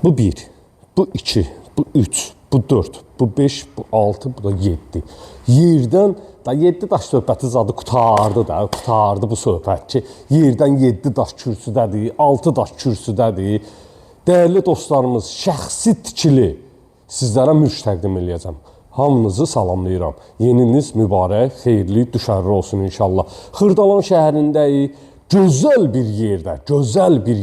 Bu 1, bu 2, bu 3, bu 4, bu 5, bu 6, bu da 7. Yerdən da 7 daş söhbəti zadı qutardı bu söhbət ki, yerdən 7 daş kürsüdədir, 6 daş kürsüdədir. Dəyərli dostlarımız, şəxsi tikili sizlərə mülk təqdim edəcəm. Hamınızı salamlayıram. Yeniniz mübarək, xeyirli, düşərli olsun inşallah. Xırdalan şəhərindəyik. Gözəl bir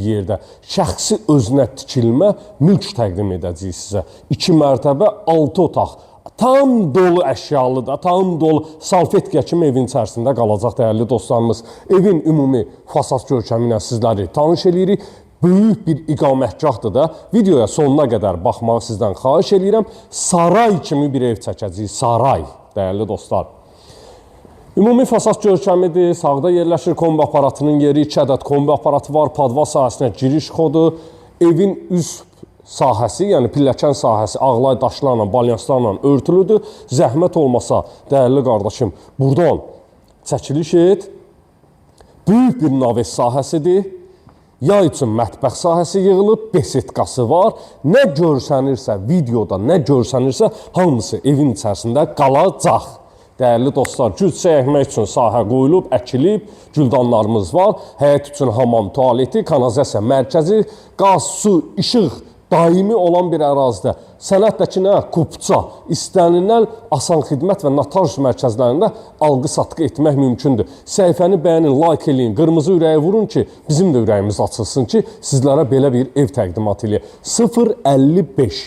yerdə şəxsi özünə tikilmə mülk təqdim edəcəyik sizə. 2 mərtəbə, 6 otaq. Tam dolu əşyalıdır, tam dolu salfetka kimi evin içərisində qalacaq dəyərli dostlarımız. Evin ümumi fasad görkəmi ilə sizləri tanış edirik. Böyük bir iqamətgahdır da. Videoya sonuna qədər baxmağı sizdən xahiş edirəm. Saray kimi bir ev çəkəcəyik, saray dəyərli dostlar. Ümumi fasad görkəmidir, sağda yerləşir kombi aparatının yeri, 2 ədəd kombi aparatı var, padval sahəsinə giriş kodu, evin üst sahəsi, yəni pilləkən sahəsi ağlay daşlarla, balyanslarla örtülüdür. Zəhmət olmasa, dəyərli qardaşım, buradan çəkiliş et. Böyük bir naves sahəsidir. Yay üçün mətbəx sahəsi yığılıb, besetkası var. Nə görsənirsə, videoda nə görsənirsə, hamısı evin içərisində qalacaq. Dəyərli dostlar, gül çəkmək üçün sahə qoyulub, əkilib, güldanlarımız var. Həyət üçün hamam, tualeti, kanalizasiya mərkəzi, qaz, su, işıq daimi olan bir ərazidə. Sənətdəki nə? Kupça, istənilən asan xidmət və notar mərkəzlərində alqı-satqı etmək mümkündür. Səhifəni bəyənin, like eləyin, qırmızı ürəyi vurun ki, bizim də ürəyimiz açılsın ki, sizlərə belə bir ev təqdimat eləyək. 055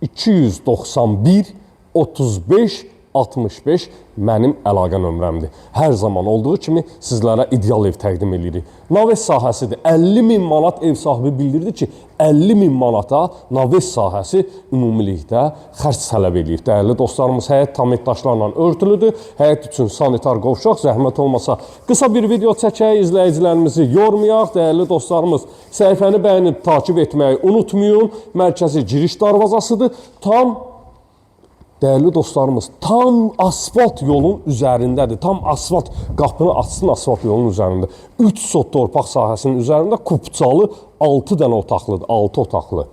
291 35 65 mənim əlaqə nömrəmdir. Hər zaman olduğu kimi sizlərə ideal ev təqdim edirik. Naves sahəsidir. 50.000 manat ev sahibi bildirdi ki, 50.000 manata naves sahəsi ümumilikdə xərc tələb edir. Dəyərli dostlarımız, həyət tamit daşlarla örtülüdür. Həyət üçün sanitar qovşaq, zəhmət olmasa qısa bir video çəkək, izləyicilərimizi yormayaq. Dəyərli dostlarımız, səhifəni bəyənib takib etməyi unutmayın. Mərkəzi giriş darvazasıdır. Dəyərli dostlarımız, tam asfalt yolun üzərindədir. Tam asfalt, qapını açsın asfalt yolun üzərində. 3 sot torpaq sahəsinin üzərində kupçalı 6 dənə otaqlıdır, 6 otaqlı.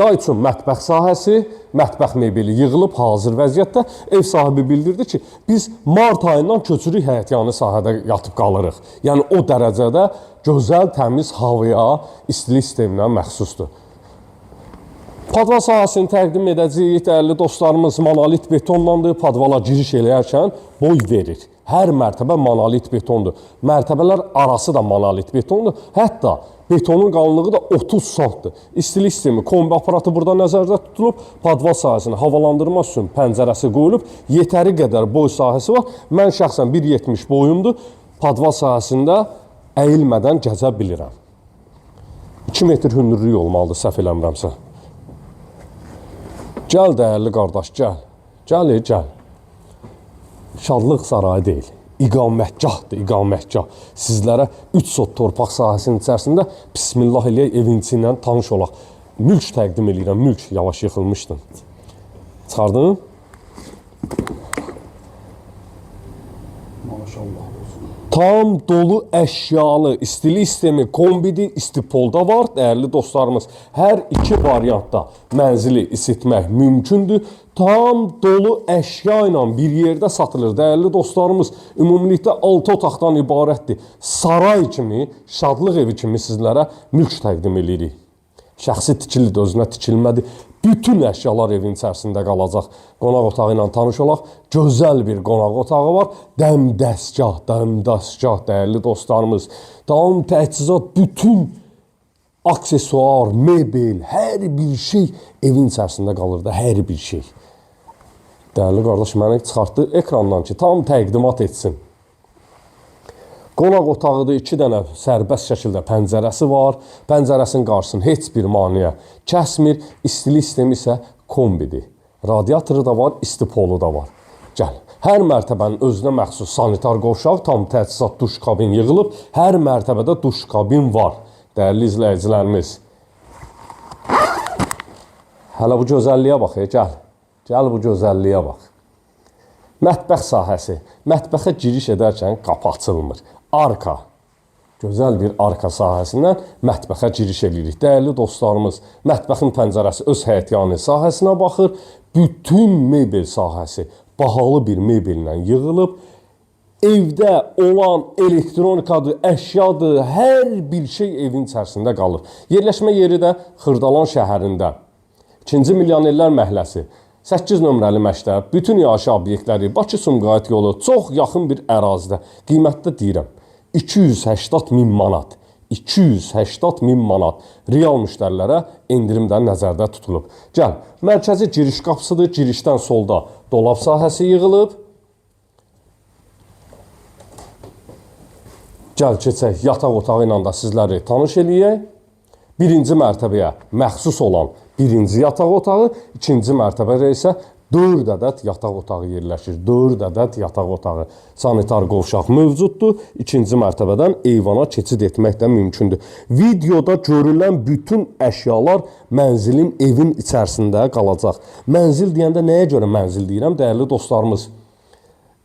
Yay üçün mətbəx sahəsi, mətbəx mebeli yığılıb hazır vəziyyətdə. Ev sahibi bildirdi ki, biz mart ayından köçürük həyətyanı sahədə yatıb qalırıq. Yəni o dərəcədə gözəl, təmiz havaya, istilik sisteminə məxsusdur. Padval sahəsini təqdim edəcəyik, dəyərli dostlarımız, monolit betonlandır. Padvala giriş eləyərkən boy verir. Hər mərtəbə monolit betondur. Mərtəbələr arası da monolit betondur. Hətta betonun qalınlığı da 30 santdır. İstilik sistemi, kombi aparatı burada nəzərdə tutulub. Padval sahəsini havalandırma üçün pəncərəsi qoyulub. Yetəri qədər boy sahəsi var. Mən şəxsən 1.70 boyumdur. Padval sahəsində əyilmədən gəzə bilirəm. 2 metr hündürlük olmalıdır, səhv eləmirəmsə. Gəl dəyərli qardaş, gəl. Gəl. Şadlıq sarayı deyil. İqamətgahdır, iqamətgah. Sizlərə 3 sot torpaq sahəsinin içərisində bismillah eləyək, evin içi ilə tanış olaq. Mülk təqdim eləyirəm, mülk yavaş yıxılmışdın. Çıxardın. Maşallah. Tam dolu əşyalı, istilik sistemi, kombidi, istipolda var. Dəyərli dostlarımız, hər iki variantda mənzili isitmək mümkündür. Tam dolu əşya ilə bir yerdə satılır. Dəyərli dostlarımız, ümumilikdə 6 otaqdan ibarətdir. Saray kimi, şadlıq evi kimi sizlərə mülk təqdim edirik. Şəxsi tikilidir, özünə tikilmədir. Bütün əşyalar evin içərisində qalacaq. Qonaq otağı ilə tanış olaq. Gözəl bir qonaq otağı var. Dəmdəstgah, dəyərli dostlarımız. Tam təchizat, bütün aksesuar, mebel, hər bir şey evin içərisində qalır da, hər bir şey. Dəyərli qardaş, məni çıxartdı ekrandan ki, tam təqdimat etsin. Qonaq otağıdır, 2 dənə sərbəst şəkildə pəncərəsi var. Pəncərəsinin qarşısını heç bir maneə kəsmir. İstilik sistemi isə kombidir. Radiatoru da var, istipolu da var. Gəl. Hər mərtəbənin özünə məxsus sanitar qovşaq, tam təchizat duş kabin yığılıb. Hər mərtəbədə duş kabin var. Dəyərli izləyicilərimiz. Hələ bu gözəlliyə bax, gəl. Gəl bu gözəlliyə bax. Mətbəx sahəsi. Mətbəxə giriş edərkən qapı açılmır. Arka. gözəl bir arka sahəsindən mətbəxə giriş edirik. Dəyərli dostlarımız, mətbəxin pəncərəsi öz həyətyanı sahəsinə baxır. Bütün mebel sahəsi bahalı bir mebellə yığılıb. Evdə olan elektronikadır, əşyadır, hər bir şey evin içərisində qalır. Yerləşmə yeri də Xırdalan şəhərində. 2-ci Milyonerlər məhəlləsi, 8 nömrəli məktəb, bütün yaşayış obyektləri, Bakı-Sumqayıt yolu, çox yaxın bir ərazidə. Qiymətdə deyirəm, 280.000 manat. 280.000 manat real müştərilərə endirimdən nəzərdə tutulub. Gəl, mərkəzi giriş qapısıdır. Girişdən solda dolab sahəsi yığılıb. Gəl, keçək, yataq otağı ilə da sizləri tanış eləyək. Birinci mərtəbəyə məxsus olan birinci yataq otağı, ikinci mərtəbədə isə 4 ədəd yataq otağı yerləşir. 4 ədəd yataq otağı. Sanitar qovşaq mövcuddur. İkinci mərtəbədən eyvana keçid etmək də mümkündür. Videoda görülən bütün əşyalar mənzilin, evin içərisində qalacaq. Mənzil deyəndə nəyə görə mənzil deyirəm? Dəyərli dostlarımız,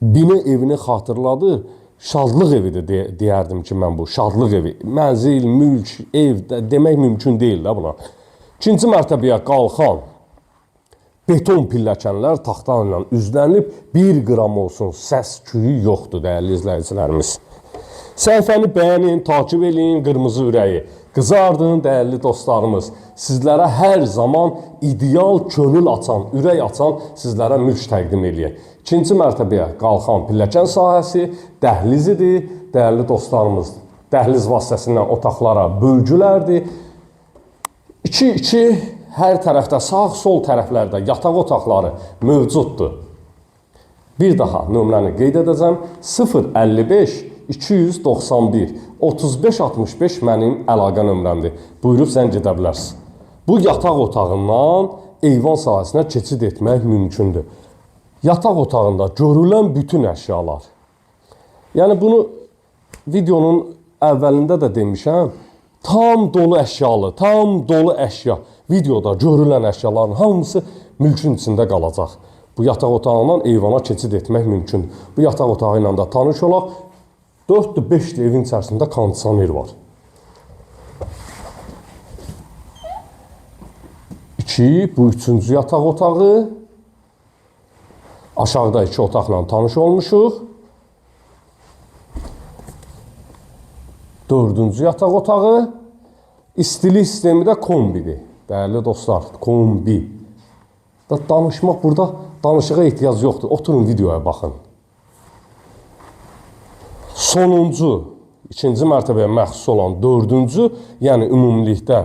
bina evini xatırladır. Şadlıq evidir deyərdim ki, mən bu. Şadlıq evi. Mənzil, mülk, ev demək mümkün deyil də buna. İkinci mərtəbəyə qalxan beton pilləkənlər taxta ilə üzlənib, 1 qram olsun səs-küyü yoxdur, dəyərli izləyicilərimiz. Səhifəni bəyənin, takip edin, qırmızı ürəyi qızardın, dəyərli dostlarımız. Sizlərə hər zaman ideal, könül açan, ürək açan sizlərə mülk təqdim edək. İkinci mərtəbəyə qalxan pilləkən sahəsi dəhlizidir, dəyərli dostlarımız. Dəhliz vasitəsindən otaqlara bölgülərdir. 2-2 hər tərəfdə, sağ-sol tərəflərdə yataq otaqları mövcuddur. Bir daha nömrəni qeyd edəcəm. 055 291 35 65 mənim əlaqə nömrəmdir. Buyurub zəng edə bilərsiniz. Bu yataq otağından eyvan sahəsinə keçid etmək mümkündür. Yataq otağında görülən bütün əşyalar. Yəni bunu videonun əvvəlində də demişəm. Tam dolu əşyalı, tam dolu əşya. Videoda görülən əşyaların hamısı mülkün içində qalacaq. Bu yataq otağından eyvana keçid etmək mümkündür. Bu yataq otağı ilə də tanış olaq. 4-5 evin içərisində kondisioner var. 2, bu 3-cü yataq otağı. Aşağıda 2 otaqla tanış olmuşuq. 4-cü yataq otağı. İstilik sistemi də kombidir. Dəyərli dostlar, kombi. Danışmaq burada, danışığa ehtiyac yoxdur. Oturun videoya baxın. Sonuncu, ikinci mərtəbəyə məxsus olan 4-cü, yəni ümumilikdə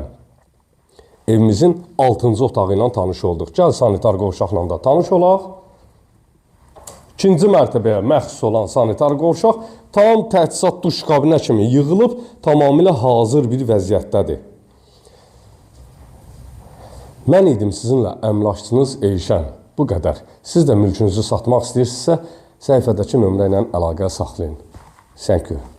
evimizin 6-cı otağı ilə tanış olduq. Gəl sanitar qovşaqla da tanış olaq. İkinci mərtəbəyə məxsus olan sanitar qovşaq tam təchizat duş kabinə kimi yığılıb, tamamilə hazır bir vəziyyətdədir. Mən idim sizinlə əmlakçınız Eyşən. Bu qədər. Siz də mülkünüzü satmaq istəyirsinizsə, səhifədəki nömrə ilə əlaqə saxlayın. Thank you.